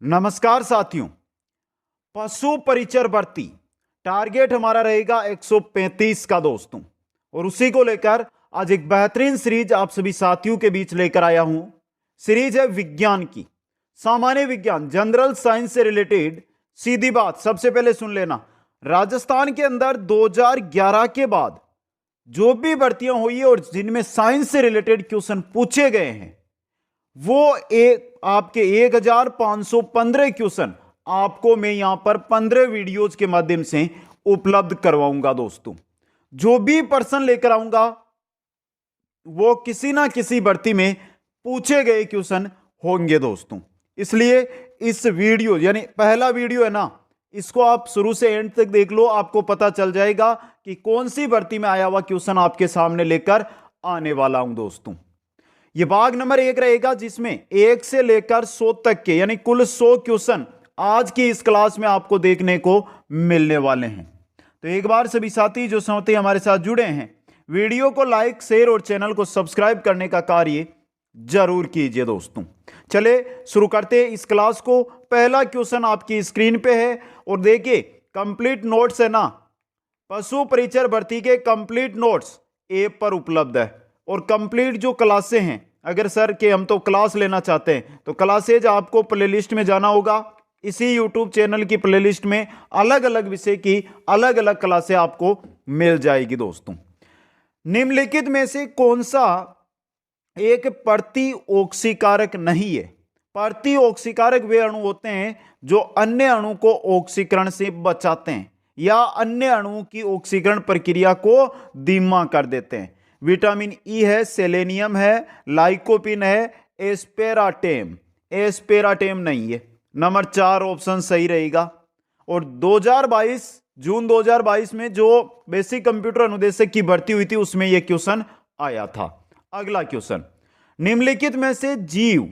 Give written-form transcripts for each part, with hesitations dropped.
नमस्कार साथियों। पशु परिचर भर्ती टारगेट हमारा रहेगा 135 का दोस्तों, और उसी को लेकर आज एक बेहतरीन सीरीज आप सभी साथियों के बीच लेकर आया हूं। सीरीज है विज्ञान की, सामान्य विज्ञान, जनरल साइंस से रिलेटेड। सीधी बात, सबसे पहले सुन लेना, राजस्थान के अंदर 2011 के बाद जो भी भर्तियां हुई है और जिनमें साइंस से रिलेटेड क्वेश्चन पूछे गए हैं वो आपके 1515 क्वेश्चन आपको मैं यहां पर 15 वीडियोज के माध्यम से उपलब्ध करवाऊंगा दोस्तों। जो भी पर्सन लेकर आऊंगा वो किसी ना किसी भर्ती में पूछे गए क्वेश्चन होंगे दोस्तों। इसलिए इस वीडियो यानी पहला वीडियो है ना, इसको आप शुरू से एंड तक देख लो, आपको पता चल जाएगा कि कौन सी भर्ती में आया हुआ क्वेश्चन आपके सामने लेकर आने वाला हूं दोस्तों। यह भाग नंबर 1 रहेगा जिसमें 1 से लेकर 100 तक के यानी कुल 100 क्वेश्चन आज की इस क्लास में आपको देखने को मिलने वाले हैं। तो एक बार सभी साथी जो साथी हमारे साथ जुड़े हैं, वीडियो को लाइक, शेयर और चैनल को सब्सक्राइब करने का कार्य जरूर कीजिए दोस्तों। चले शुरू करते हैं इस क्लास को। पहला क्वेश्चन आपकी स्क्रीन पे है और देखिए कंप्लीट नोट्स है ना, पशु परिचर भर्ती के कंप्लीट नोट्स ऐप पर उपलब्ध है। और कंप्लीट जो क्लासें हैं, अगर सर के हम तो क्लास लेना चाहते हैं तो क्लासेज आपको प्लेलिस्ट में जाना होगा। इसी यूट्यूब चैनल की प्लेलिस्ट में अलग अलग विषय की अलग अलग क्लासें आपको मिल जाएगी दोस्तों। निम्नलिखित में से कौन सा एक प्रतिओक्सीकारक नहीं है? प्रतिओक्सीकारक वे अणु होते हैं जो अन्य अणु को ऑक्सीकरण से बचाते हैं या अन्य अणुओं की ऑक्सीकरण प्रक्रिया को धीमा कर देते हैं। विटामिन ई है, सेलेनियम है, लाइकोपिन है, एस्पेराटेम। एस्पेराटेम नहीं है। नंबर 4 ऑप्शन सही रहेगा। और 2022 जून 2022 में जो बेसिक कंप्यूटर अनुदेशक की भर्ती हुई थी उसमें यह क्वेश्चन आया था। अगला क्वेश्चन, निम्नलिखित में से जीव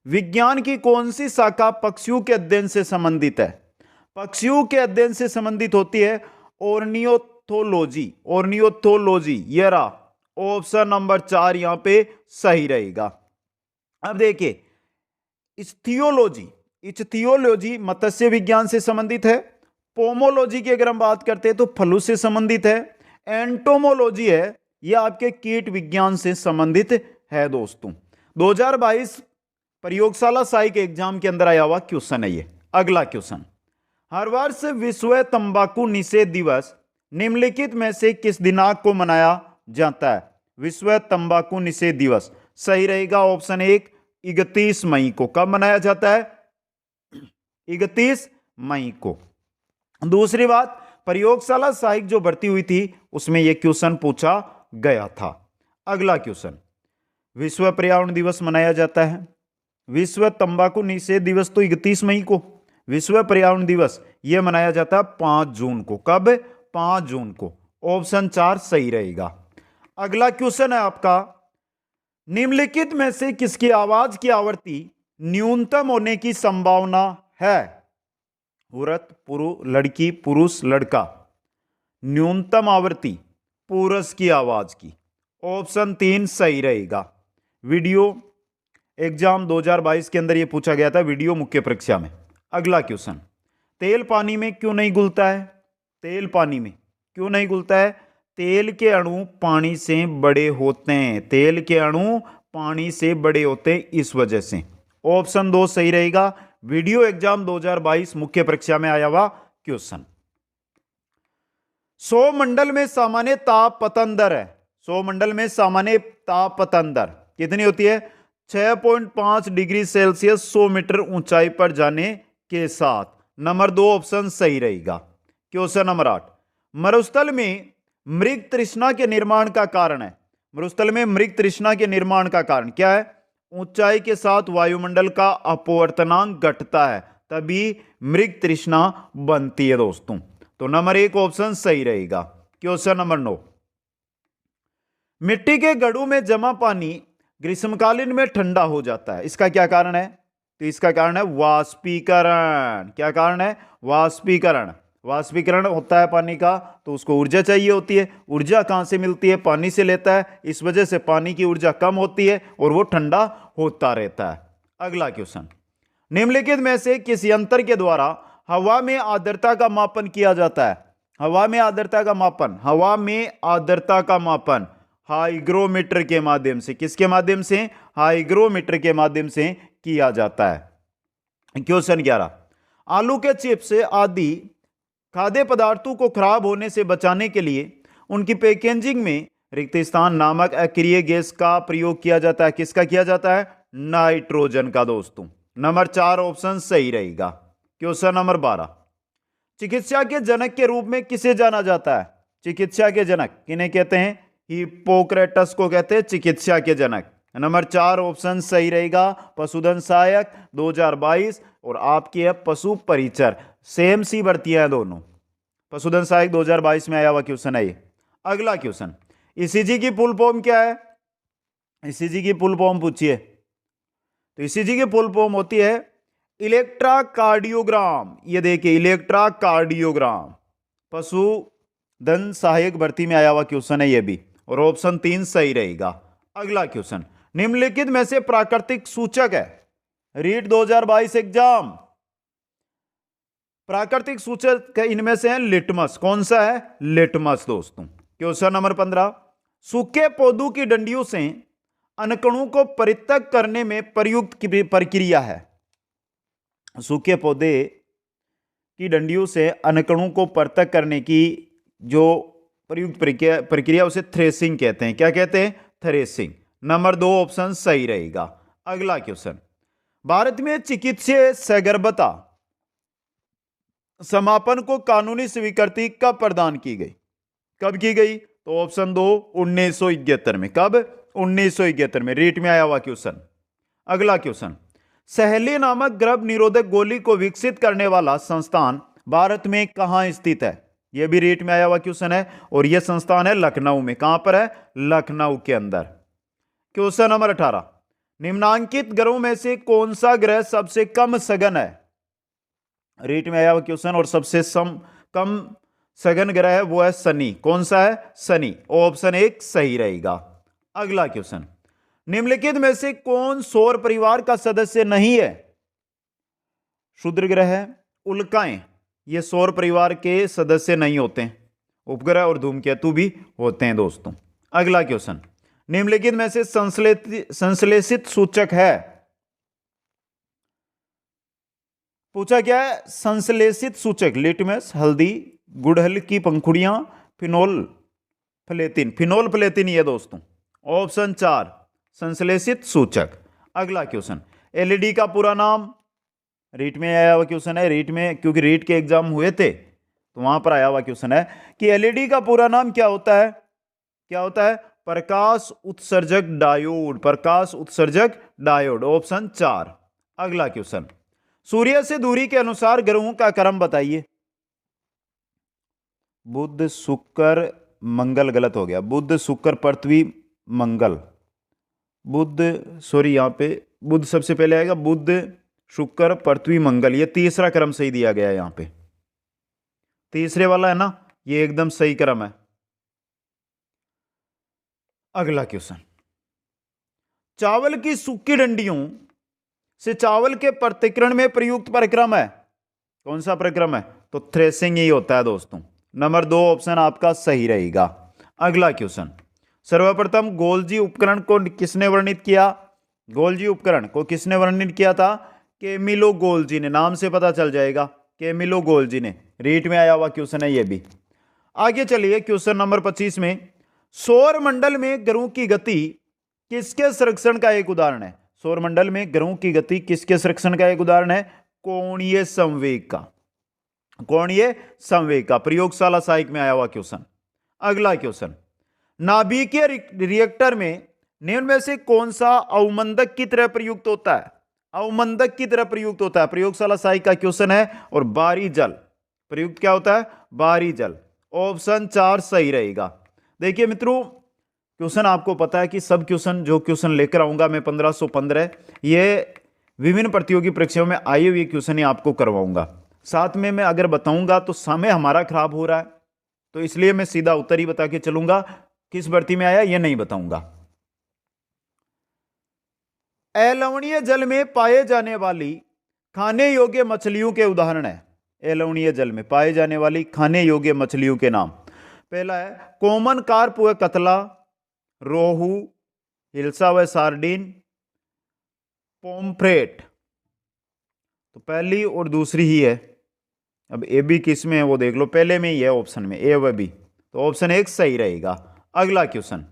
विज्ञान की कौन सी शाखा पक्षियों के अध्ययन से संबंधित है? पक्षियों के अध्ययन से संबंधित होती है ऑर्नियोथोलॉजी। ऑर्नियोथोलॉजी ये रहा ऑप्शन नंबर 4 यहां पे सही रहेगा। अब देखिए इच्थियोलॉजी, इच्थियोलॉजी मत्स्य विज्ञान से संबंधित है। पोमोलॉजी की अगर हम बात करते हैं तो फलों से संबंधित है। एंटोमोलॉजी है, यह आपके कीट विज्ञान से संबंधित है दोस्तों। 2022 प्रयोगशाला सहायक एग्जाम के अंदर आया हुआ क्वेश्चन है ये। अगला क्वेश्चन, हर वर्ष विश्व तंबाकू निषेध दिवस निम्नलिखित में से किस दिनांक को मनाया जाता है? विश्व तंबाकू निषेध दिवस सही रहेगा ऑप्शन 1 31 मई को। कब मनाया जाता है? 31 मई को। दूसरी बात, प्रयोगशाला सहायक जो भर्ती हुई थी उसमें यह क्वेश्चन पूछा गया था। अगला क्वेश्चन, विश्व पर्यावरण दिवस मनाया जाता है। विश्व तंबाकू निषेध दिवस तो 31 मई को, विश्व पर्यावरण दिवस यह मनाया जाता है 5 जून को। कब? 5 जून को। ऑप्शन 4 सही रहेगा। अगला क्वेश्चन है आपका, निम्नलिखित में से किसकी आवाज की आवृत्ति न्यूनतम होने की संभावना है? औरत, पुरुष, लड़की, पुरुष, लड़का। न्यूनतम आवृत्ति पुरुष की आवाज की। ऑप्शन 3 सही रहेगा। वीडियो एग्जाम 2022 के अंदर यह पूछा गया था, वीडियो मुख्य परीक्षा में। अगला क्वेश्चन, तेल पानी में क्यों नहीं घुलता है? तेल पानी में क्यों नहीं घुलता है? तेल के अणु पानी से बड़े होते हैं। तेल के अणु पानी से बड़े होते हैं इस वजह से। ऑप्शन 2 सही रहेगा। वीडियो एग्जाम 2022 मुख्य परीक्षा में आया हुआ क्वेश्चन। सौरमंडल में सामान्य तापपतन दर है। सौरमंडल में सामान्य तापपतन दर कितनी होती है? 6.5 डिग्री सेल्सियस 100 मीटर ऊंचाई पर जाने के साथ। नंबर 2 ऑप्शन सही रहेगा। क्वेश्चन नंबर 8, मरुस्थल में मृग तृष्णा के निर्माण का कारण है। मरुस्थल में मृग तृष्णा के निर्माण का कारण क्या है? ऊंचाई के साथ वायुमंडल का अपवर्तनांक घटता है, तभी मृग तृष्णा बनती है दोस्तों। तो नंबर 1 ऑप्शन सही रहेगा। क्वेश्चन नंबर 9, मिट्टी के गड्ढों में जमा पानी ग्रीष्मकालीन में ठंडा हो जाता है, इसका क्या कारण है? तो इसका कारण है वाष्पीकरण। क्या कारण है? वाष्पीकरण। वाष्पीकरण होता है पानी का तो उसको ऊर्जा चाहिए होती है। ऊर्जा कहां से मिलती है? पानी से लेता है। इस वजह से पानी की ऊर्जा कम होती है और वो ठंडा होता रहता है। अगला क्वेश्चन, निम्नलिखित में से किस यंत्र के द्वारा हवा में आर्द्रता का मापन किया जाता है? हवा में आर्द्रता का मापन, हवा में आर्द्रता का मापन हाइग्रोमीटर के माध्यम से, किसके माध्यम से? हाइग्रोमीटर के माध्यम से किया जाता है। क्वेश्चन 11, आलू के चिप्स आदि खाद्य पदार्थों को खराब होने से बचाने के लिए उनकी पैकेजिंग में रिक्त स्थान नामक अक्रिय गैस का प्रयोग किया जाता है। किसका किया जाता है? नाइट्रोजन का दोस्तों। नंबर 4 ऑप्शन सही रहेगा। क्वेश्चन नंबर 12, चिकित्सा के जनक के रूप में किसे जाना जाता है? चिकित्सा के जनक किन्हें कहते हैं? हिप्पोक्रेटस को कहते हैं चिकित्सा के जनक। नंबर 4 ऑप्शन सही रहेगा। पशुधन सहायक 2022 और आपकी है पशु परिचर, सेम सी भर्तियां हैं दोनों। पशुधन सहायक 2022 में आया हुआ क्वेश्चन है ये। अगला क्वेश्चन, ईसीजी की फुल फॉर्म क्या है? ईसीजी की फुल फॉर्म पूछिए तो ईसीजी की फुल फॉर्म होती है इलेक्ट्राकार्डियोग्राम। ये देखिए इलेक्ट्राकार्डियोग्राम, पशुधन सहायक भर्ती में आया हुआ क्वेश्चन है ये भी, और ऑप्शन 3 सही रहेगा। अगला क्वेश्चन, निम्नलिखित में से प्राकृतिक सूचक है? रीट 2022 एग्जाम, प्राकृतिक सूचक इनमें से है लिटमस। कौन सा है? लिटमस दोस्तों। क्वेश्चन नंबर 15, सूखे पौधों की डंडियों से अनकणों को पृथक करने में प्रयुक्त प्रक्रिया है। सूखे पौधे की डंडियों से अनकणों को पृथक करने की जो प्रयुक्त प्रक्रिया उसे थ्रेसिंग कहते हैं। क्या कहते हैं? थ्रेसिंग। नंबर 2 ऑप्शन सही रहेगा। अगला क्वेश्चन, भारत में चिकित्सीय सगर्भता समापन को कानूनी स्वीकृति कब प्रदान की गई? कब की गई? तो ऑप्शन 2 1971 में। कब? 1971 में। रीट में आया हुआ क्वेश्चन। अगला क्वेश्चन, सहली नामक गर्भ निरोधक गोली को विकसित करने वाला संस्थान भारत में कहां स्थित है? यह भी रीट में आया हुआ क्वेश्चन है और यह संस्थान है लखनऊ में। कहां पर है? लखनऊ के अंदर। क्वेश्चन नंबर 18, निम्नांकित ग्रहों में से कौन सा ग्रह सबसे कम सघन है? रीट में आया हुआ क्वेश्चन और सबसे कम सघन ग्रह है वो है शनि। कौन सा है? शनि। ऑप्शन 1 सही रहेगा। अगला क्वेश्चन, निम्नलिखित में से कौन सौर परिवार का सदस्य नहीं है? क्षुद्र ग्रह, उल्काएं, ये सौर परिवार के सदस्य नहीं होते हैं। उपग्रह और धूमकेतु भी होते हैं दोस्तों। अगला क्वेश्चन, निम्नलिखित में से संश्लेषित सूचक है? पूछा क्या है? संश्लेषित सूचक लिटमस, हल्दी, गुड़हल की पंखुड़ियां, फिनोल फ्लेथिन। फिनोल फ्लेथिन ये दोस्तों। ऑप्शन 4 संश्लेषित सूचक। अगला क्वेश्चन, एलईडी का पूरा नाम? रीट में आया हुआ क्वेश्चन है। रीट में क्योंकि रीट के एग्जाम हुए थे तो वहां पर आया हुआ क्वेश्चन है कि एलईडी का पूरा नाम क्या होता है? क्या होता है? प्रकाश उत्सर्जक डायोड। प्रकाश उत्सर्जक डायोड। ऑप्शन 4। अगला क्वेश्चन, सूर्य से दूरी के अनुसार ग्रहों का क्रम बताइए। बुध, शुक्र, मंगल गलत हो गया। बुध, शुक्र, पृथ्वी, मंगल। बुध, सॉरी यहां पे बुध सबसे पहले आएगा। बुध, शुक्र, पृथ्वी, मंगल, ये तीसरा क्रम सही दिया गया है यहां पे। तीसरे वाला है ना, ये एकदम सही क्रम है। अगला क्वेश्चन, चावल की सूखी डंडियों से चावल के प्रत्यक्करण में प्रयुक्त प्रक्रम है? कौन सा प्रक्रम है? तो थ्रेसिंग ही होता है दोस्तों। नंबर 2 ऑप्शन आपका सही रहेगा। अगला क्वेश्चन, सर्वप्रथम गोल्जी उपकरण को किसने वर्णित किया? गोल्जी उपकरण को किसने वर्णित किया था? कैमिलो गोल्जी ने। नाम से पता चल जाएगा, कैमिलो गोल्जी ने। रीट में आया हुआ क्वेश्चन है ये भी। आगे चलिए क्वेश्चन नंबर 25 में, सौर मंडल में ग्रहों की गति किसके संरक्षण का एक उदाहरण है? सौर मंडल में ग्रहों की गति किसके संरक्षण का एक उदाहरण है? कोणीय संवेग का। कोणीय संवेग का। प्रयोगशाला सहायक में आया हुआ क्वेश्चन। अगला क्वेश्चन, नाभिकीय रिएक्टर में निम्न में से कौन सा अवमंदक की तरह प्रयुक्त होता है? अवमंदक की तरह प्रयुक्त होता है। प्रयोगशाला सहायक का क्वेश्चन है। और बाहरी जल प्रयुक्त क्या होता है? बाहरी जल। ऑप्शन 4 सही रहेगा। देखिए मित्रों, क्वेश्चन आपको पता है कि सब क्वेश्चन जो क्वेश्चन लेकर आऊंगा मैं 1515, ये विभिन्न प्रतियोगी परीक्षाओं में आए हुए क्वेश्चन ही आपको करवाऊंगा। साथ में मैं अगर बताऊंगा तो समय हमारा खराब हो रहा है, तो इसलिए मैं सीधा उत्तर ही बता के चलूंगा। किस भर्ती में आया ये नहीं बताऊंगा। अलवणीय जल में पाए जाने वाली खाने योग्य मछलियों के उदाहरण है, अलवणीय जल में पाए जाने वाली खाने योग्य मछलियों के नाम। पहला है कॉमन कार्प व कतला, रोहू, हिल्सा व सार्डिन, पोम्फ्रेट। तो पहली और दूसरी ही है। अब ए बी किस में है वो देख लो, पहले में ही है ऑप्शन में, ए व बी, तो ऑप्शन एक सही रहेगा। अगला क्वेश्चन,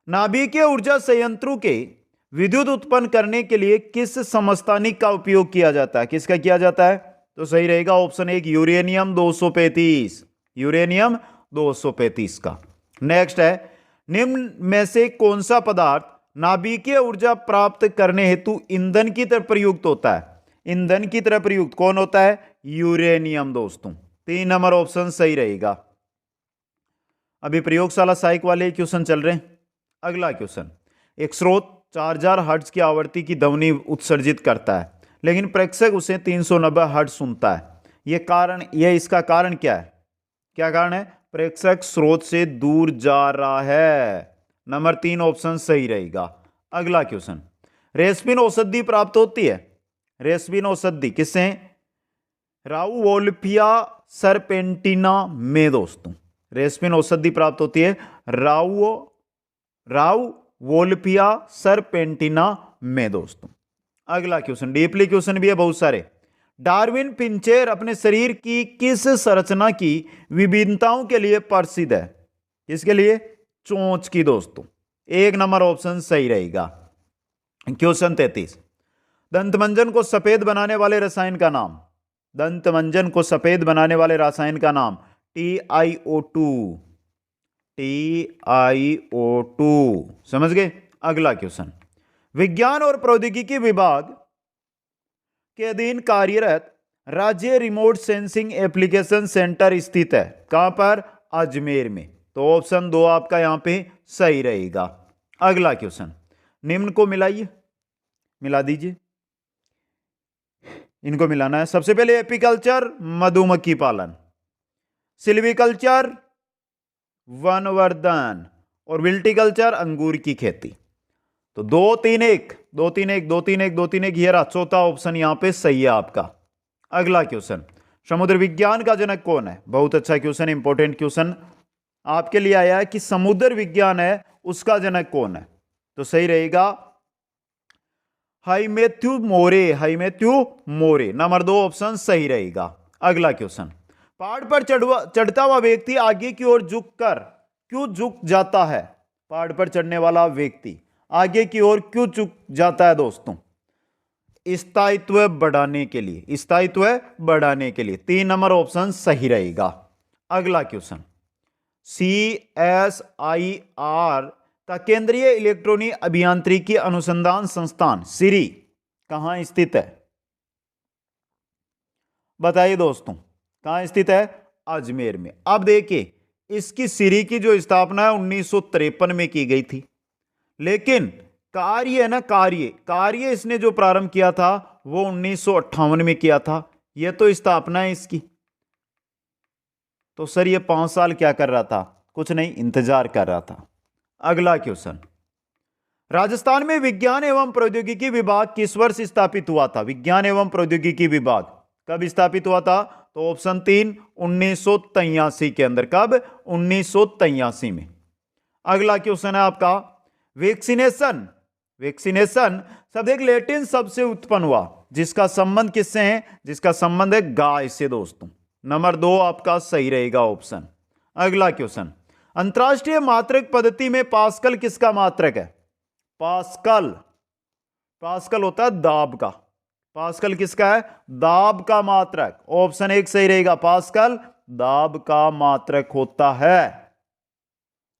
नाभिकीय ऊर्जा संयंत्रों के विद्युत उत्पन्न करने के लिए किस समस्थानिक का उपयोग किया जाता है? किसका किया जाता है? तो सही रहेगा ऑप्शन एक, यूरेनियम 235, यूरेनियम 235 का। नेक्स्ट है, निम्न में से कौन सा पदार्थ नाभिकीय ऊर्जा प्राप्त करने हेतु ईंधन की तरह प्रयुक्त होता है? ईंधन की तरह प्रयुक्त कौन होता है? यूरेनियम दोस्तों। 3 नंबर ऑप्शन सही रहेगा। अभी प्रयोगशाला सहायक वाले क्वेश्चन चल रहे हैं। अगला क्वेश्चन, एक स्रोत 4000 हर्ट्ज की आवृत्ति की ध्वनि उत्सर्जित करता है, लेकिन प्रेक्षक उसे 390 हर्ट्ज सुनता है। इसका कारण क्या है? क्या कारण है? प्रेक्षक स्रोत से दूर जा रहा है। नंबर 3 ऑप्शन सही रहेगा। अगला क्वेश्चन, रेस्पिन औषधि प्राप्त होती है। रेस्पिन औषधि किससे? राउवोल्फिया सरपेंटिना में दोस्तों। रेस्पिन औषधि प्राप्त होती है राउवोल्फिया सरपेंटिना में दोस्तों। अगला क्वेश्चन, डीपली क्वेश्चन भी है बहुत सारे। डार्विन फिंचर अपने शरीर की किस संरचना की विभिन्नताओं के लिए प्रसिद्ध है? किसके लिए? चोंच की दोस्तों। 1 नंबर ऑप्शन सही रहेगा। क्वेश्चन 33, दंतमंजन को सफेद बनाने वाले रसायन का नाम। दंतमंजन को सफेद बनाने वाले रसायन का नाम TiO2। TiO2 समझ गए। अगला क्वेश्चन, विज्ञान और प्रौद्योगिकी विभाग के अधीन कार्यरत राज्य रिमोट सेंसिंग एप्लीकेशन सेंटर स्थित है कहां पर? अजमेर में। तो ऑप्शन 2 आपका यहां पे सही रहेगा। अगला क्वेश्चन, निम्न को मिलाइए, मिला दीजिए, इनको मिलाना है। सबसे पहले एपीकल्चर मधुमक्खी पालन, सिल्वीकल्चर वनवर्धन, और विल्टीकल्चर अंगूर की खेती। तो 2-3-1 2-3-1 2-3-1 2-3-1 ये रहा चौथा ऑप्शन यहां पे सही है आपका। अगला क्वेश्चन, समुद्र विज्ञान का जनक कौन है? बहुत अच्छा क्वेश्चन, इंपॉर्टेंट क्वेश्चन आपके लिए आया है कि समुद्र विज्ञान है उसका जनक कौन है? तो सही रहेगा हाईमेथ्यू मोरे। हाईमेथ्यू मोरे, नंबर 2 ऑप्शन सही रहेगा। अगला क्वेश्चन, पहाड़ पर चढ़ता हुआ व्यक्ति आगे की ओर झुककर क्यों झुक जाता है? पहाड़ पर चढ़ने वाला व्यक्ति आगे की ओर क्यों झुक जाता है दोस्तों? स्थायित्व बढ़ाने के लिए। स्थायित्व बढ़ाने के लिए। 3 नंबर ऑप्शन सही रहेगा। अगला क्वेश्चन, CSIR का केंद्रीय इलेक्ट्रॉनिक अभियांत्रिकी अनुसंधान संस्थान सीरी कहां स्थित है? बताइए दोस्तों, कहां स्थित है? अजमेर में। अब देखिए, इसकी सीरी की जो स्थापना है 1953 में की गई थी, लेकिन कार्य है ना, कार्य इसने जो प्रारंभ किया था वो 1958 में किया था। यह तो स्थापना है इसकी। तो सर ये 5 साल क्या कर रहा था? कुछ नहीं, इंतजार कर रहा था। अगला क्वेश्चन, राजस्थान में विज्ञान एवं प्रौद्योगिकी विभाग किस वर्ष स्थापित हुआ था? विज्ञान एवं प्रौद्योगिकी विभाग कब स्थापित हुआ था? तो ऑप्शन 3 1983 के अंदर। कब? 1983 में। अगला क्वेश्चन है आपका, वैक्सीनेशन। वैक्सीनेशन शब्द एक लैटिन शब्द से उत्पन्न हुआ जिसका संबंध किससे है? जिसका संबंध है गाय से दोस्तों। नंबर 2 आपका सही रहेगा ऑप्शन। अगला क्वेश्चन, अंतरराष्ट्रीय मात्रक पद्धति में पास्कल किसका मात्रक है? पास्कल। पास्कल होता है दाब का। पास्कल किसका है? दाब का मात्रक। ऑप्शन 1 सही रहेगा, पास्कल दाब का मात्रक होता है।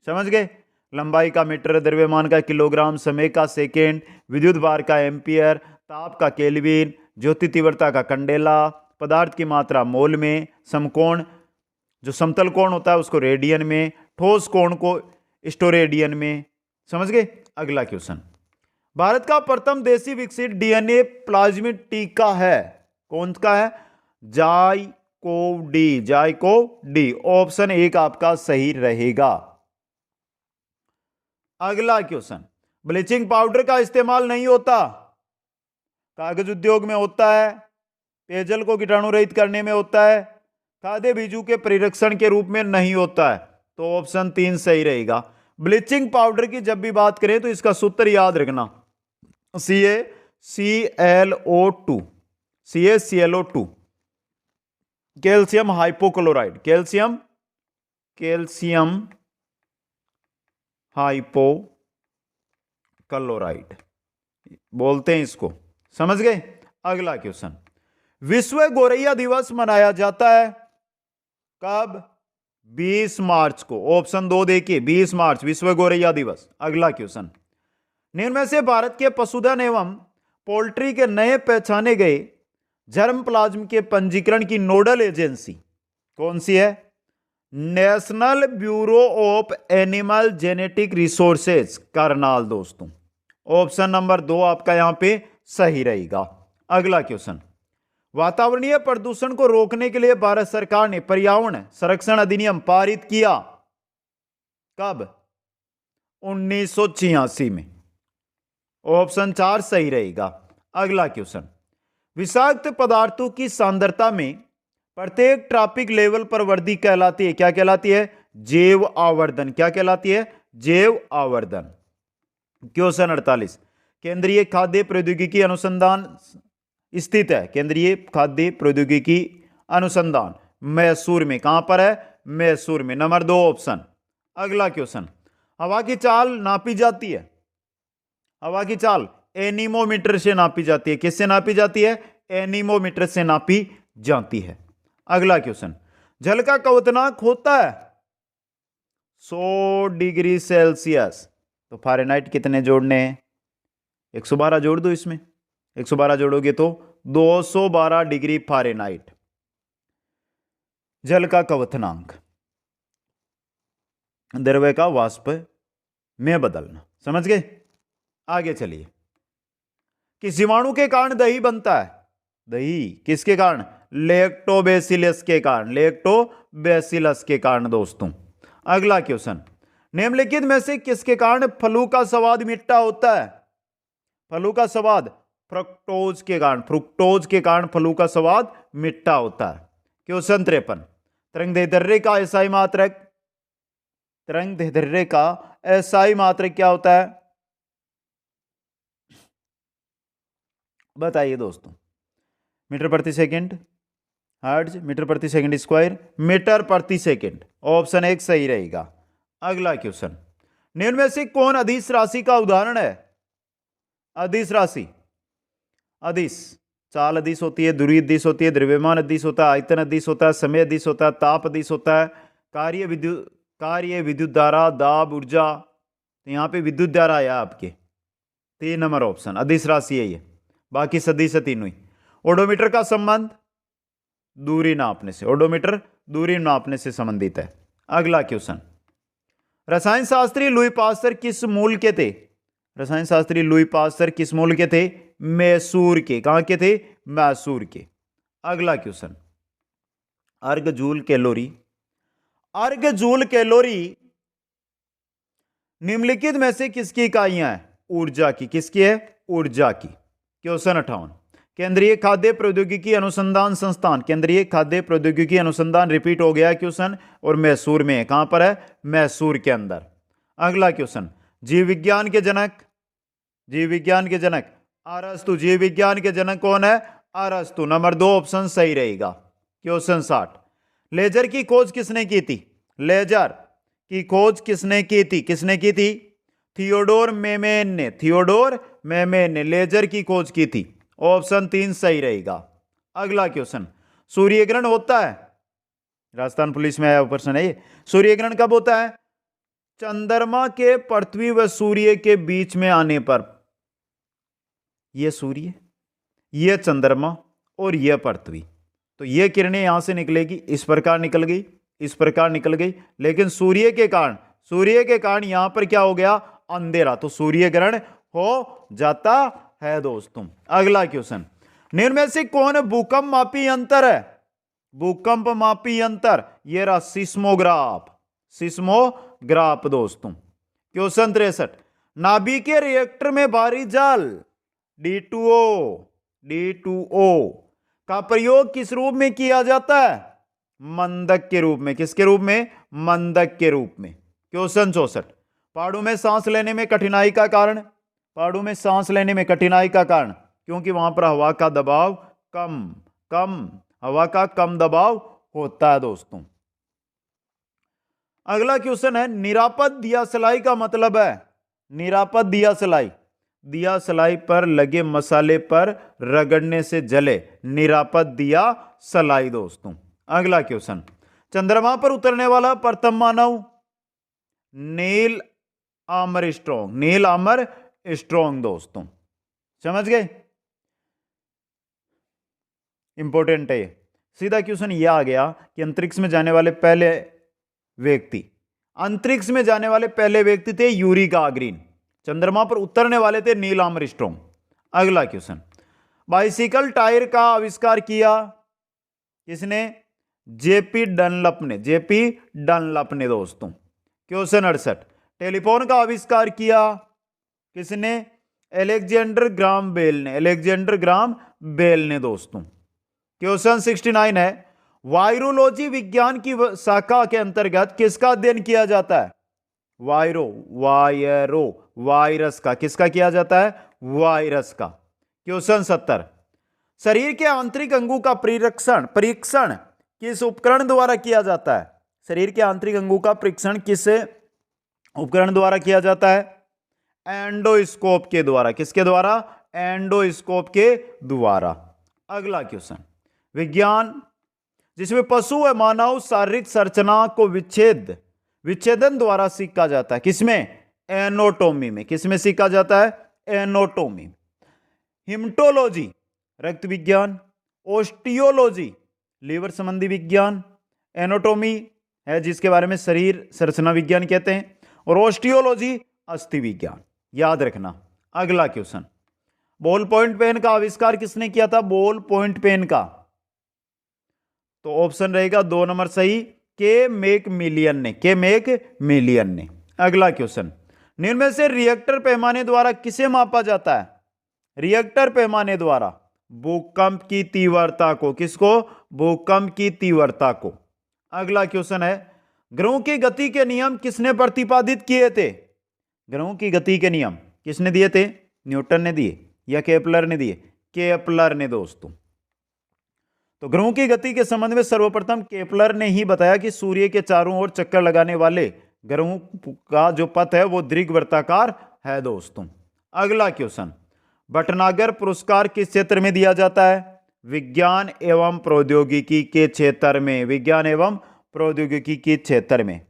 समझ गए? लंबाई का मीटर, द्रव्यमान का किलोग्राम, समय का सेकेंड, विद्युत भार का एम्पियर, ताप का केल्विन, ज्योति तीव्रता का कंडेला, पदार्थ की मात्रा मोल में, समकोण जो समतल कोण होता है उसको रेडियन में, ठोस कोण को स्टोरेडियन में। समझ गए? अगला क्वेश्चन, भारत का प्रथम देशी विकसित डीएनए प्लाज्मिड टीका है कौन का है? ZyCoV D. ZyCoV D, option 1 आपका सही रहेगा। अगला क्वेश्चन, ब्लीचिंग पाउडर का इस्तेमाल नहीं होता, कागज उद्योग में होता है, पेयजल को कीटाणु रहित करने में होता है, खाद्य बीजों के परिरक्षण के रूप में नहीं होता है। तो ऑप्शन 3 सही रहेगा। ब्लीचिंग पाउडर की जब भी बात करें तो इसका सूत्र याद रखना, CaClO2, CaClO2, calcium hypochloride, calcium hypochloride बोलते हैं इसको, समझ गए। अगला क्वेश्चन, विश्व गौरैया दिवस मनाया जाता है कब? 20 मार्च को। ऑप्शन 2 देखिए, 20 मार्च विश्व गौरैया दिवस। अगला क्वेश्चन, निम्न में से भारत के पशुधन एवं पोल्ट्री के नए पहचाने गए जर्म प्लाज्म के पंजीकरण की नोडल एजेंसी कौन सी है? National bureau of animal genetic resources, Karnal दोस्तों। ऑप्शन नंबर 2 आपका यहां पे सही रहेगा। अगला क्वेश्चन, वातावरणीय प्रदूषण को रोकने के लिए भारत सरकार ने पर्यावरण संरक्षण अधिनियम पारित किया कब? 1986 में। ऑप्शन 4 सही रहेगा। अगला क्वेश्चन, विषाक्त पदार्थों की सांद्रता में प्रत्येक ट्रॉपिक लेवल पर वृद्धि कहलाती है, क्या कहलाती है? जैव आवर्धन। क्या कहलाती है? जैव आवर्धन। क्वेश्चन 48, केंद्रीय खाद्य प्रौद्योगिकी अनुसंधान स्थित है, केंद्रीय खाद्य प्रौद्योगिकी अनुसंधान मैसूर में। कहां पर है? मैसूर में। Number 2 option. अगला क्वेश्चन, हवा की चाल नापी जाती है, हवा की चाल एनीमोमीटर से नापी जाती है। किससे नापी जाती है? एनीमोमीटर से नापी जाती है। अगला क्वेश्चन, जल का क्वथनांक होता है 100 डिग्री सेल्सियस, तो फ़ारेनहाइट कितने जोड़ने हैं? 112 जोड़ दो इसमें, 112 जोड़ोगे तो 212 डिग्री फ़ारेनहाइट जल का क्वथनांक, द्रव्य का वाष्प में बदलना। समझ गए? आगे चलिए, किस जीवाणु के कारण दही बनता है? दही किसके कारण? लैक्टोबैसिलस के कारण, लैक्टोबैसिलस के कारण दोस्तों। अगला क्वेश्चन, निम्नलिखित में से किसके कारण फलू का स्वाद मीठा होता है? फलू का स्वाद फ्रुक्टोज के कारण, फ्रुक्टोज के कारण फलू का स्वाद मीठा होता है। क्वेश्चन 53, तरंगदैर्ध्य का एसआई मात्रक, तरंगदैर्ध्य का एसआई मात्रक क्या होता है? बताइए दोस्तों। मीटर प्रति सेकंड, हर्ट्ज, मीटर प्रति सेकंड स्क्वायर, मीटर प्रति सेकंड। ऑप्शन 1 सही रहेगा। अगला क्वेश्चन, निम्न में से कौन अदिश राशि का उदाहरण है? अदिश राशि, अदिश, चाल अदिश होती है, दूरी अदिश होती है, द्रव्यमान अदिश होता है, आयतन अदिश होता है, समय अदिश होता है, ताप अदिश होता है, कार्य विद्युत धारा, दाब, ऊर्जा। तो यहां पे विद्युत धारा आया आपके। 3 नंबर ऑप्शन अदिश राशि है ये, बाकी सदिश तीनों ही। ओडोमीटर का संबंध दूरी नापने से, ओडोमीटर दूरी नापने से संबंधित है। अगला क्वेश्चन, रसायन शास्त्री लुई पास्चर किस मूल के थे? रसायन शास्त्री लुई पास्चर किस मूल के थे? मैसूर के। कहां के थे? मैसूर के। अगला क्वेश्चन, अर्ग जूल कैलोरी, अर्ग जूल कैलोरी निम्नलिखित में से किसकी इकाइयां हैं? ऊर्जा की। किसकी है? ऊर्जा की। क्वेश्चन 58, केंद्रीय खाद्य प्रौद्योगिकी अनुसंधान संस्थान, केंद्रीय खाद्य प्रौद्योगिकी अनुसंधान रिपीट हो गया क्वेश्चन, और मैसूर में है। कहां पर है? मैसूर के अंदर। अगला क्वेश्चन, जीव विज्ञान के जनक, जीव विज्ञान के जनक अरस्तु। जीव विज्ञान के जनक कौन है? अरस्तु। नंबर 2 ऑप्शन सही रहेगा। क्वेश्चन 60, लेजर की खोज किसने की थी? लेजर की खोज किसने की थी? किसने की थी? थियोडोर मेमेन ने, थियोडोर मेमेन ने लेजर की खोज की थी। ऑप्शन 3 सही रहेगा। अगला क्वेश्चन, सूर्य ग्रहण होता है, राजस्थान पुलिस में आया प्रश्न है ये, सूर्य ग्रहण कब होता है? चंद्रमा के पृथ्वी व सूर्य के बीच में आने पर। यह सूर्य, यह चंद्रमा और यह पृथ्वी, तो यह किरणें यहां से निकलेगी, इस प्रकार निकल गई, इस प्रकार निकल गई, लेकिन सूर्य के कारण यहां पर क्या हो गया? अंधेरा, तो सूर्य ग्रहण हो जाता है दोस्तों। अगला क्वेश्चन, निम्न में से कौन भूकंप मापी यंत्र है? भूकंप मापी यंत्र, ये रहा सिस्मोग्राफ, सिस्मोग्राफ दोस्तों। क्वेश्चन 63, नाभिकीय रिएक्टर में भारी जल D2O का प्रयोग किस रूप में किया जाता है? मंदक के रूप में। किसके रूप में? मंदक के रूप में। क्वेश्चन 64, पहाड़ों में सांस लेने में कठिनाई का कारण। पहाड़ों में सांस लेने में कठिनाई का कारण क्योंकि वहां पर हवा का दबाव हवा का कम दबाव होता है दोस्तों। अगला क्वेश्चन है, निरापद दिया सलाई का मतलब है। निरापद दिया सलाई, दिया सलाई पर लगे मसाले पर रगड़ने से जले, निरापद दिया सलाई दोस्तों। अगला क्वेश्चन, चंद्रमा पर उतरने वाला प्रथम मानव। Neil Armstrong. नील आर्मस्ट्रॉन्ग दोस्तों, समझ गए? इंपॉर्टेंट है। सीधा क्वेश्चन यह आ गया कि अंतरिक्ष में जाने वाले पहले व्यक्ति थे यूरी गागरिन। चंद्रमा पर उतरने वाले थे नील आर्मस्ट्रॉन्ग। अगला क्वेश्चन, बाइसिकल टायर का आविष्कार किया किसने? जेपी डनलप ने दोस्तों। क्वेश्चन 68, टेलीफोन का आविष्कार किया किसने? अलेक्जेंडर ग्राम बेल ने दोस्तों। क्वेश्चन 69 है, वायरोलॉजी विज्ञान की शाखा के अंतर्गत किसका अध्ययन किया जाता है? वायरस का। किसका किया जाता है? वायरस का। क्वेश्चन 70, शरीर के आंतरिक अंगों का परीक्षण किस उपकरण द्वारा किया जाता है? शरीर के आंतरिक अंगों का परीक्षण किस उपकरण द्वारा किया जाता है? एंडोस्कोप के द्वारा। किसके द्वारा? एंडोस्कोप के द्वारा। अगला क्वेश्चन, विज्ञान जिसमें पशु व मानव शारीरिक संरचना को विच्छेदन द्वारा सीखा जाता है, किसमें? एनाटॉमी में। किसमें सीखा जाता है? एनाटॉमी। हिमेटोलॉजी रक्त विज्ञान, ओस्टियोलॉजी लीवर संबंधी विज्ञान, एनाटॉमी है जिसके बारे में शरीर संरचना विज्ञान कहते हैं, और ओस्टियोलॉजी अस्थि विज्ञान। याद रखना। अगला क्वेश्चन, बॉल पॉइंट पेन का आविष्कार किसने किया था? बॉल पॉइंट पेन का, तो ऑप्शन रहेगा 2 नंबर सही, के मैकमिलियन ने। अगला क्वेश्चन, निम्न में से रिएक्टर पैमाने द्वारा किसे मापा जाता है? रिएक्टर पैमाने द्वारा भूकंप की तीव्रता को। किसको? भूकंप की तीव्रता को। अगला क्वेश्चन है, ग्रहों की गति के नियम किसने प्रतिपादित किए थे? ग्रहों की गति के नियम किसने दिए थे? न्यूटन ने दिए या केपलर ने दिए? केपलर ने दोस्तों। तो ग्रहों की गति के संबंध में सर्वप्रथम केपलर ने ही बताया कि सूर्य के चारों ओर चक्कर लगाने वाले ग्रहों का जो पथ है वो दीर्घवृत्ताकार है दोस्तों। अगला क्वेश्चन, भटनागर पुरस्कार किस क्षेत्र में दिया जाता है? विज्ञान एवं प्रौद्योगिकी के क्षेत्र में। विज्ञान एवं प्रौद्योगिकी के क्षेत्र में।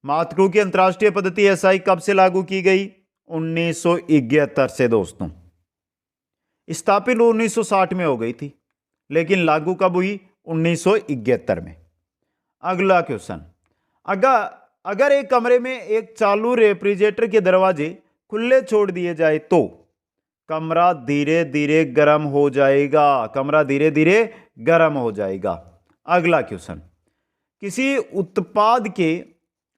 मातृ की अंतरराष्ट्रीय पद्धति एसआई कब से लागू की गई? 1971 से दोस्तों। स्थापित 1960 में हो गई थी, लेकिन लागू कब हुई? 1971 में। अगला क्वेश्चन, अगर एक कमरे में एक चालू रेफ्रिजरेटर के दरवाजे खुले छोड़ दिए जाए तो कमरा धीरे धीरे गर्म हो जाएगा। अगला क्वेश्चन, किसी उत्पाद के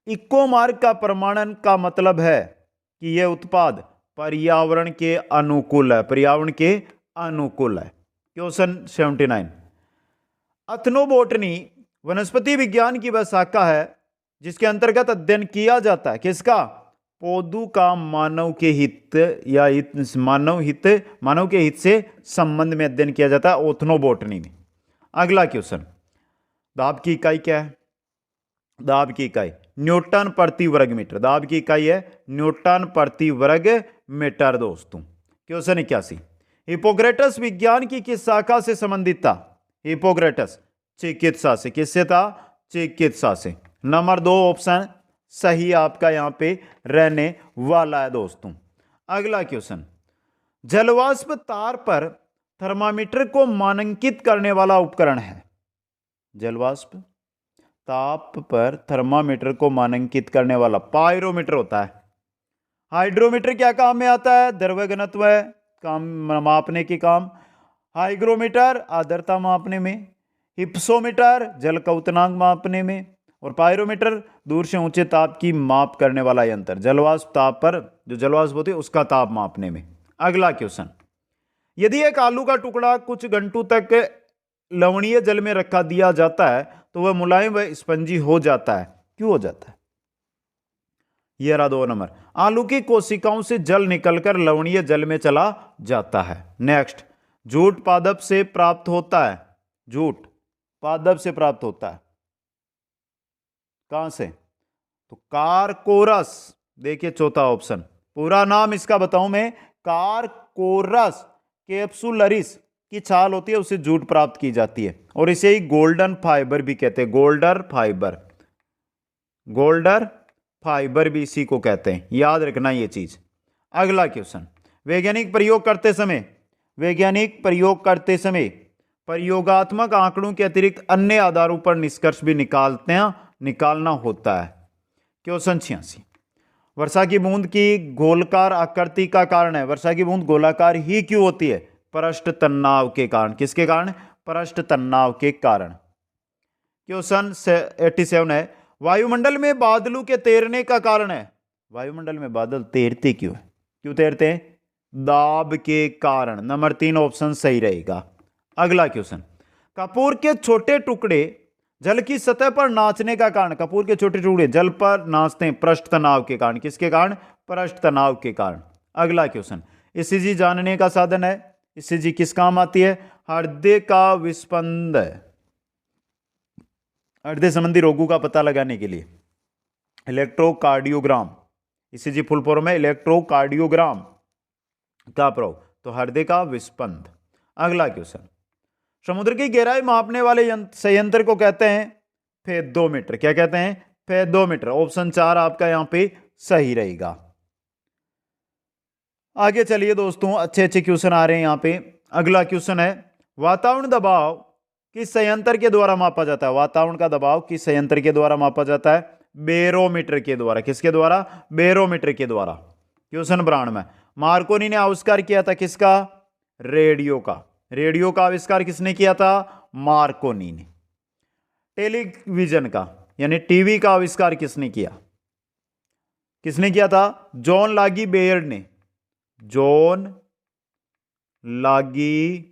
इको मार्क का प्रमाणन का मतलब है कि यह उत्पाद पर्यावरण के अनुकूल है। क्वेश्चन 79, एथनोबोटनी वनस्पति विज्ञान की वह शाखा है जिसके अंतर्गत अध्ययन किया जाता है किसका? पौधों का मानव के हित से संबंध में अध्ययन किया जाता है एथनोबोटनी में। अगला क्वेश्चन, दाब की इकाई क्या है? दाब की इकाई न्यूटन प्रति वर्ग मीटर। दाब की इकाई है न्यूटन प्रति वर्ग मीटर दोस्तों। क्वेश्चन 81, हिपोक्रेटस विज्ञान की किस शाखा से संबंधित था? हिपोक्रेटस चिकित्सा से। किससे था? चिकित्सा से। नंबर 2 ऑप्शन सही आपका यहां पे रहने वाला है दोस्तों। अगला क्वेश्चन, जलवाष्प तार पर थर्मामीटर को मानकीकृत करने वाला उपकरण है। जलवाष्प ताप पर थर्मामीटर को मानकीकृत करने वाला पायरोमीटर होता है। हाइड्रोमीटर क्या काम में आता है? द्रव्य घनत्व काम मापने के काम। हाइग्रोमीटर आर्द्रता मापने में। हिप्सोमीटर जल का उतनांक मापने में। और पायरोमीटर दूर से ऊंचे ताप की माप करने वाला यंत्र। जलवाष्प ताप पर जो जलवाष्प होती है उसका ताप मापने में। अगला क्वेश्चन, यदि एक आलू का टुकड़ा कुछ घंटों तक लवणीय जल में रखा दिया जाता है तो वह मुलायम व स्पंजी हो जाता है। क्यों हो जाता है? यह रहा 2 नंबर। आलू की कोशिकाओं से जल निकलकर लवणीय जल में चला जाता है। नेक्स्ट, जूट पादप से प्राप्त होता है। जूट पादप से प्राप्त होता है। कहां से? तो कारकोरस। देखिए चौथा ऑप्शन, पूरा नाम इसका बताऊं मैं, कारकोरस कैप्सुलरिस की छाल होती है, उससे जूट प्राप्त की जाती है और इसे ही गोल्डन फाइबर भी कहते हैं। गोल्डर फाइबर, गोल्डर फाइबर भी इसी को कहते हैं, याद रखना ये चीज। अगला क्वेश्चन, वैज्ञानिक प्रयोग करते समय, वैज्ञानिक प्रयोग करते समय प्रयोगात्मक आंकड़ों के अतिरिक्त अन्य आधारों पर निष्कर्ष भी निकालना होता है। क्वेश्चन 86, वर्षा की बूंद की गोलाकार आकृति का कारण है। वर्षा की बूंद गोलाकार ही क्यों होती है? पृष्ठ तनाव के कारण। किसके कारण? पृष्ठ तनाव के कारण। क्वेश्चन 87 है, वायुमंडल में बादलों के तैरने का कारण है। वायुमंडल में बादल तैरते क्यों है? क्यों तैरते हैं? दाब के कारण। नंबर 3 ऑप्शन सही रहेगा। अगला क्वेश्चन, कपूर के छोटे टुकड़े जल की सतह पर नाचने का कारण। कपूर के छोटे टुकड़े जल पर नाचते हैं पृष्ठ तनाव के कारण। किसके कारण? पृष्ठ तनाव के कारण। अगला क्वेश्चन, ईसीजी जानने का साधन है। ईसीजी किस काम आती है? हृदय का विस्पंद, हृदय संबंधी रोगों का पता लगाने के लिए। इलेक्ट्रोकार्डियोग्राम, ईसीजी फुल फॉर्म है इलेक्ट्रोकार्डियोग्राम का प्रयोग, तो हृदय का विस्पंद। अगला क्वेश्चन, समुद्र की गहराई मापने वाले संयंत्र को कहते हैं फेदोमीटर। क्या कहते हैं? फेदोमीटर। ऑप्शन 4 आपका यहां पे सही रहेगा। आगे चलिए दोस्तों, अच्छे अच्छे क्वेश्चन आ रहे हैं यहां पे। अगला क्वेश्चन है, वातावरण दबाव किस संयंत्र के द्वारा मापा जाता है? वातावरण का दबाव किस संयंत्र के द्वारा मापा जाता है? बेरोमीटर के द्वारा। किसके द्वारा? बेरोमीटर के द्वारा। क्वेश्चन 92, मार्कोनी ने आविष्कार किया था किसका? रेडियो का। रेडियो का आविष्कार किसने किया था? मार्कोनी ने। टेलीविजन का यानी टीवी का आविष्कार किसने किया? किसने किया था? जॉन लागी बेयर्ड ने। जॉन लागी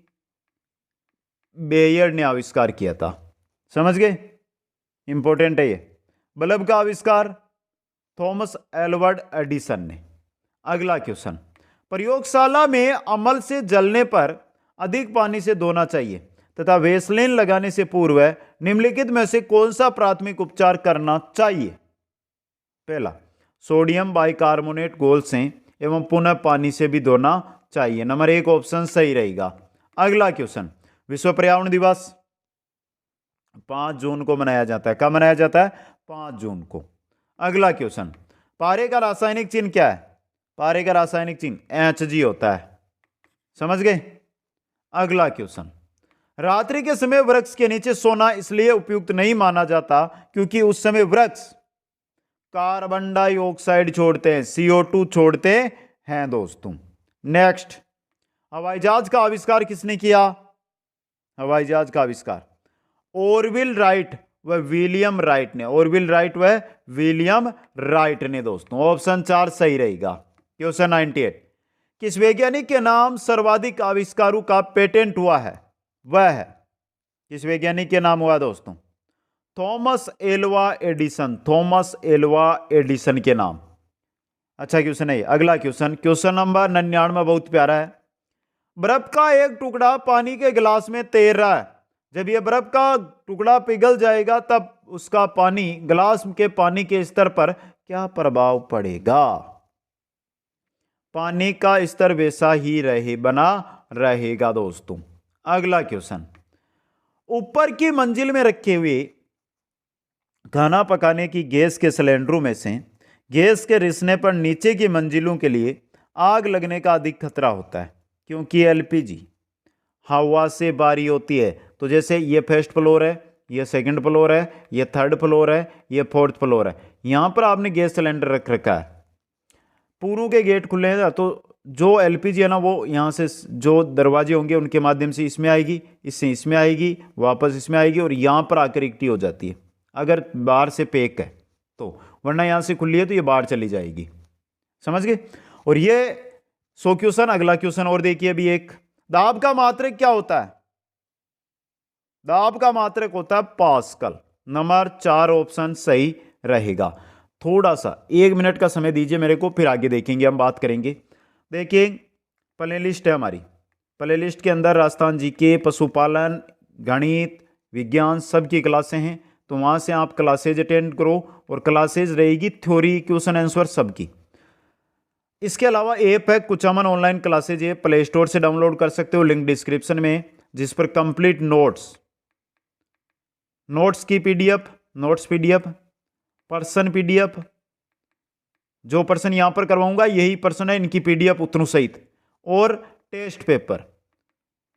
बेयर्ड ने आविष्कार किया था। समझ गए? इंपॉर्टेंट है ये। बल्ब का आविष्कार थॉमस एल्वर्ड एडिसन ने। अगला क्वेश्चन, प्रयोगशाला में अमल से जलने पर अधिक पानी से धोना चाहिए तथा वेसलिन लगाने से पूर्व निम्नलिखित में से कौन सा प्राथमिक उपचार करना चाहिए? पहला, सोडियम बाइकार्बोनेट घोल से एवं पुनः पानी से भी धोना चाहिए। नंबर 1 ऑप्शन सही रहेगा। अगला क्वेश्चन, विश्व पर्यावरण दिवस 5 जून को मनाया जाता है। कब मनाया जाता है? 5 जून को। अगला क्वेश्चन, पारे का रासायनिक चिन्ह क्या है? पारे का रासायनिक चिन्ह Hg होता है। समझ गए? अगला क्वेश्चन, रात्रि के समय वृक्ष के नीचे सोना इसलिए उपयुक्त नहीं माना जाता क्योंकि उस समय वृक्ष कार्बन डाइऑक्साइड छोड़ते हैं, CO2 छोड़ते हैं दोस्तों। नेक्स्ट, हवाई जहाज का आविष्कार किसने किया? हवाई जहाज का आविष्कार ऑरविल राइट व विलियम राइट ने। ऑरविल राइट व विलियम राइट ने दोस्तों। ऑप्शन 4 सही रहेगा। क्वेश्चन 98, किस वैज्ञानिक के नाम सर्वाधिक आविष्कारों का पेटेंट हुआ है? वह है, किस वैज्ञानिक के नाम हुआ दोस्तों? Thomas Alva Edison. Thomas Alva Edison के नाम। अच्छा क्वेश्चन है। अगला क्वेश्चन, क्वेश्चन नंबर 99 बहुत प्यारा है। बर्फ का एक टुकड़ा पानी के गिलास में तैर रहा है। जब यह बर्फ का टुकड़ा पिघल जाएगा तब उसका पानी, गिलास के पानी के स्तर पर क्या प्रभाव पड़ेगा? पानी का स्तर वैसा ही बना रहेगा दोस्तों। अगला क्वेश्चन, ऊपर की मंजिल में रखे हुए खाना पकाने की गैस के सिलेंडरों में से गैस के रिसने पर नीचे की मंजिलों के लिए आग लगने का अधिक खतरा होता है क्योंकि LPG हवा से बारी होती है। तो जैसे ये फर्स्ट फ्लोर है, ये सेकंड फ्लोर है, ये थर्ड फ्लोर है, ये फोर्थ फ्लोर है। यहां पर आपने गैस सिलेंडर रख रखा है, पूरों के गेट खुले हैं, तो जो LPG है ना वो यहाँ से जो दरवाजे होंगे उनके माध्यम से इसमें आएगी, इससे इसमें आएगी, वापस इसमें आएगी और यहाँ पर आकर इकट्ठी हो जाती है अगर बाहर से पैक है तो, वरना यहाँ से खुली है तो ये बाहर चली जाएगी। समझ गए? और ये 100 क्वेश्चन। अगला क्वेश्चन और देखिए अभी एक, दाब का मात्रक क्या होता है? दाब का मात्रक होता है पास्कल। नंबर 4 ऑप्शन सही रहेगा। थोड़ा सा 1 मिनट का समय दीजिए मेरे को, फिर आगे देखेंगे, हम बात करेंगे। देखिए प्ले लिस्ट है हमारी। प्ले लिस्ट के अंदर राजस्थान जीके, पशुपालन, गणित, विज्ञान सब की क्लासें हैं, तो वहाँ से आप क्लासेज अटेंड करो, और क्लासेज रहेगी थ्योरी, क्वेश्चन आंसर सबकी। इसके अलावा ऐप है कुचामन ऑनलाइन क्लासेज, ये प्ले स्टोर से डाउनलोड कर सकते हो, लिंक डिस्क्रिप्शन में, जिस पर कंप्लीट नोट्स की पीडीएफ, पर्सन पीडीएफ, जो पर्सन यहां पर करवाऊंगा यही पर्सन है, इनकी पीडीएफ उतनू सहित, और टेस्ट पेपर,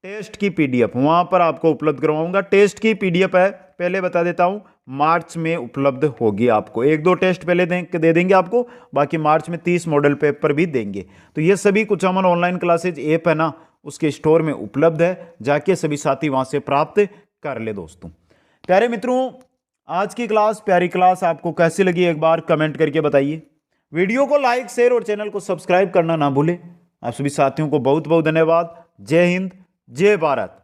टेस्ट की पीडीएफ वहां पर आपको उपलब्ध करवाऊंगा। टेस्ट की पीडीएफ है, पहले बता देता हूं, मार्च में उपलब्ध होगी आपको। 1-2 टेस्ट पहले दे देंगे आपको, बाकी मार्च में 30 मॉडल पेपर भी देंगे। तो ये सभी कुचामन ऑनलाइन क्लासेज ऐप है ना, उसके स्टोर में उपलब्ध है, जाके सभी साथी वहां से प्राप्त कर ले। दोस्तों प्यारे मित्रों, आज की क्लास, प्यारी क्लास आपको कैसी लगी एक बार कमेंट करके बताइए। वीडियो को लाइक, शेयर और चैनल को सब्सक्राइब करना ना भूलें। आप सभी साथियों को बहुत बहुत धन्यवाद। जय हिंद, जय भारत।